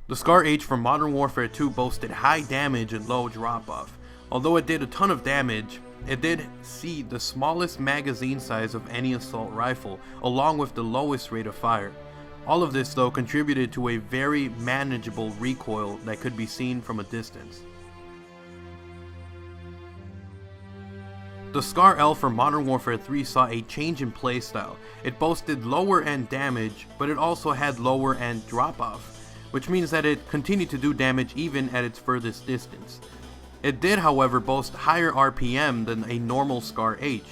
The Scar H from Modern Warfare 2 boasted high damage and low drop-off. Although it did a ton of damage, it did see the smallest magazine size of any assault rifle, along with the lowest rate of fire. All of this though contributed to a very manageable recoil that could be seen from a distance. The Scar L for Modern Warfare 3 saw a change in playstyle. It boasted lower end damage, but it also had lower end drop-off, which means that it continued to do damage even at its furthest distance. It did, however, boast higher RPM than a normal Scar H.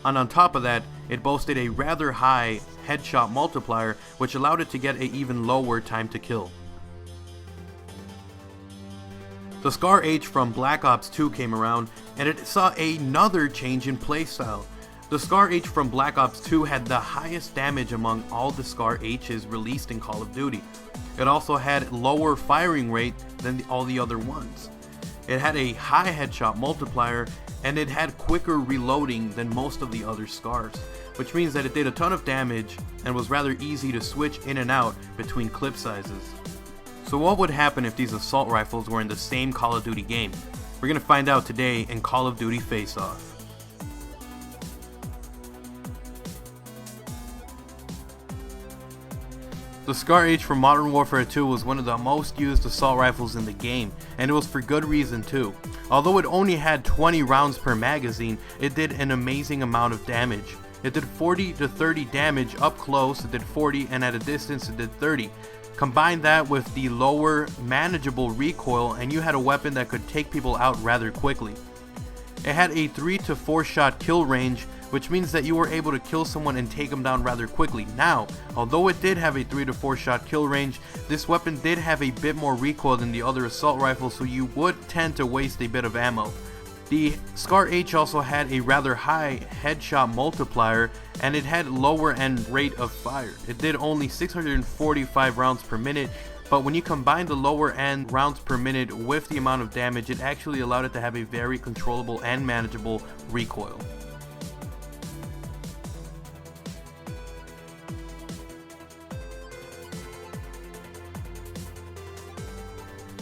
And on top of that, it boasted a rather high headshot multiplier, which allowed it to get an even lower time to kill. The Scar H from Black Ops 2 came around, and it saw another change in playstyle. The Scar H from Black Ops 2 had the highest damage among all the Scar H's released in Call of Duty. It also had lower firing rate than all the other ones. It had a high headshot multiplier, and it had quicker reloading than most of the other Scars, which means that it did a ton of damage and was rather easy to switch in and out between clip sizes. So what would happen if these assault rifles were in the same Call of Duty game? We're gonna find out today in Call of Duty Face Off. The Scar H from Modern Warfare 2 was one of the most used assault rifles in the game, and it was for good reason too. Although it only had 20 rounds per magazine, it did an amazing amount of damage. It did 40 to 30 damage up close, it did 40, and at a distance it did 30. Combine that with the lower, manageable recoil, and you had a weapon that could take people out rather quickly. It had a 3 to 4 shot kill range, which means that you were able to kill someone and take them down rather quickly. Now, although it did have a 3 to 4 shot kill range, this weapon did have a bit more recoil than the other assault rifles, so you would tend to waste a bit of ammo. The Scar H also had a rather high headshot multiplier, and it had lower end rate of fire. It did only 645 rounds per minute, but when you combine the lower end rounds per minute with the amount of damage, it actually allowed it to have a very controllable and manageable recoil.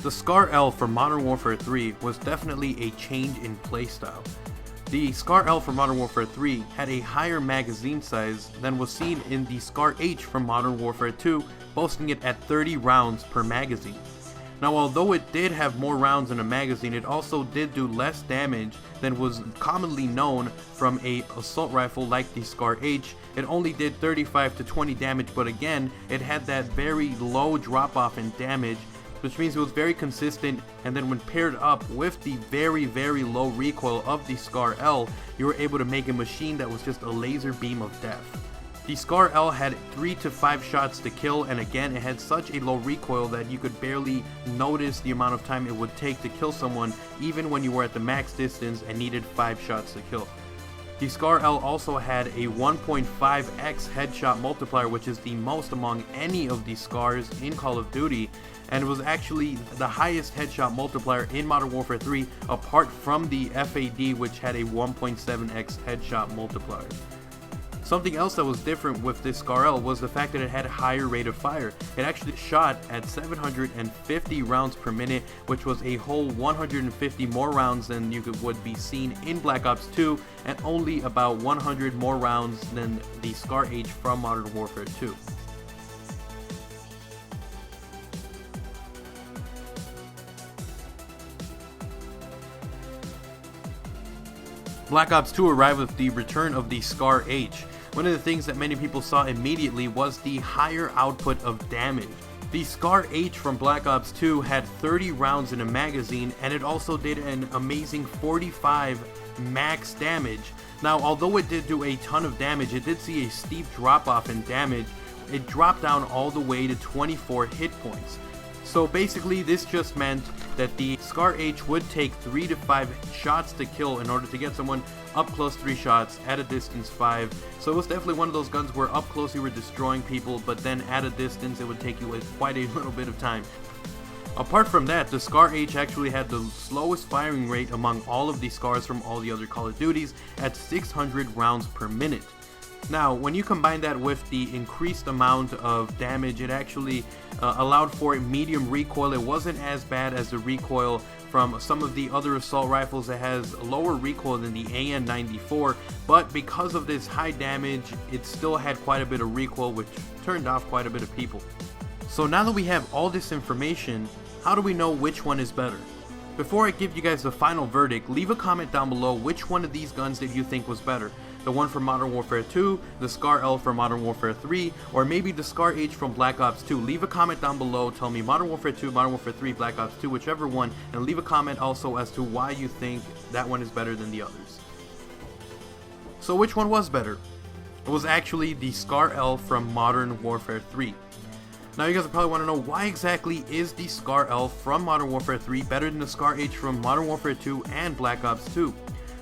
The Scar L for Modern Warfare 3 was definitely a change in playstyle. The Scar L for Modern Warfare 3 had a higher magazine size than was seen in the Scar H from Modern Warfare 2, boasting it at 30 rounds per magazine. Now, although it did have more rounds in a magazine, it also did do less damage than was commonly known from a assault rifle like the Scar H. It only did 35 to 20 damage, but again, it had that very low drop off in damage, which means it was very consistent, and then when paired up with the very low recoil of the Scar L, you were able to make a machine that was just a laser beam of death. The Scar L had 3 to 5 shots to kill, and again it had such a low recoil that you could barely notice the amount of time it would take to kill someone, even when you were at the max distance and needed 5 shots to kill. The Scar L also had a 1.5x headshot multiplier, which is the most among any of the Scars in Call of Duty, and it was actually the highest headshot multiplier in Modern Warfare 3 apart from the FAD, which had a 1.7x headshot multiplier. Something else that was different with this Scar L was the fact that it had a higher rate of fire. It actually shot at 750 rounds per minute, which was a whole 150 more rounds than would be seen in Black Ops 2, and only about 100 more rounds than the Scar H from Modern Warfare 2. Black Ops 2 arrived with the return of the Scar H. One of the things that many people saw immediately was the higher output of damage. The Scar H from Black Ops 2 had 30 rounds in a magazine, and it also did an amazing 45 max damage. Now, although it did do a ton of damage, it did see a steep drop off in damage. It dropped down all the way to 24 hit points. So basically this just meant that the Scar H would take 3 to 5 shots to kill in order to get someone up close 3 shots, at a distance 5. So it was definitely one of those guns where up close you were destroying people, but then at a distance it would take you quite a little bit of time. Apart from that, the Scar H actually had the slowest firing rate among all of the Scars from all the other Call of Duties at 600 rounds per minute. Now, when you combine that with the increased amount of damage, it actually allowed for a medium recoil. It wasn't as bad as the recoil from some of the other assault rifles that has lower recoil than the AN-94, but because of this high damage, it still had quite a bit of recoil, which turned off quite a bit of people. So now that we have all this information, how do we know which one is better? Before I give you guys the final verdict, leave a comment down below which one of these guns did you think was better. The one from Modern Warfare 2, the Scar L from Modern Warfare 3, or maybe the Scar H from Black Ops 2. Leave a comment down below, tell me Modern Warfare 2, Modern Warfare 3, Black Ops 2, whichever one, and leave a comment also as to why you think that one is better than the others. So which one was better? It was actually the Scar L from Modern Warfare 3. Now you guys will probably want to know, why exactly is the Scar L from Modern Warfare 3 better than the Scar H from Modern Warfare 2 and Black Ops 2?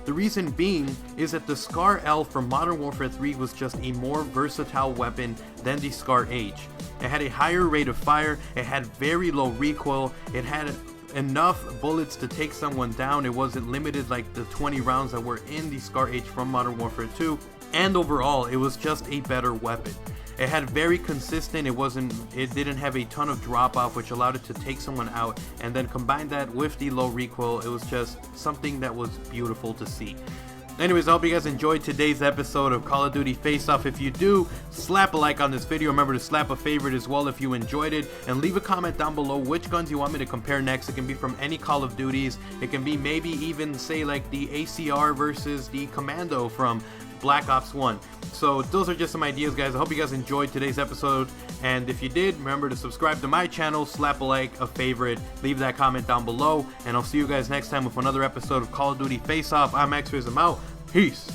The reason being is that the Scar L from Modern Warfare 3 was just a more versatile weapon than the Scar H. It had a higher rate of fire, it had very low recoil, it had enough bullets to take someone down, it wasn't limited like the 20 rounds that were in the Scar H from Modern Warfare 2, and overall it was just a better weapon. It had very consistent, it didn't have a ton of drop off, which allowed it to take someone out, and then combine that with the low recoil, it was just something that was beautiful to see. Anyways, I hope you guys enjoyed today's episode of Call of Duty Face Off. If you do, slap a like on this video. Remember to slap a favorite as well if you enjoyed it, and leave a comment down below which guns you want me to compare next. It can be from any Call of Duties. It can be maybe even say like the ACR versus the Commando from Black Ops 1. So those are just some ideas, guys. I hope you guys enjoyed today's episode, and if you did, remember to subscribe to my channel, slap a like, a favorite, leave that comment down below, and I'll see you guys next time with another episode of Call of Duty Face Off. I'm X-Riz, I'm out. Peace.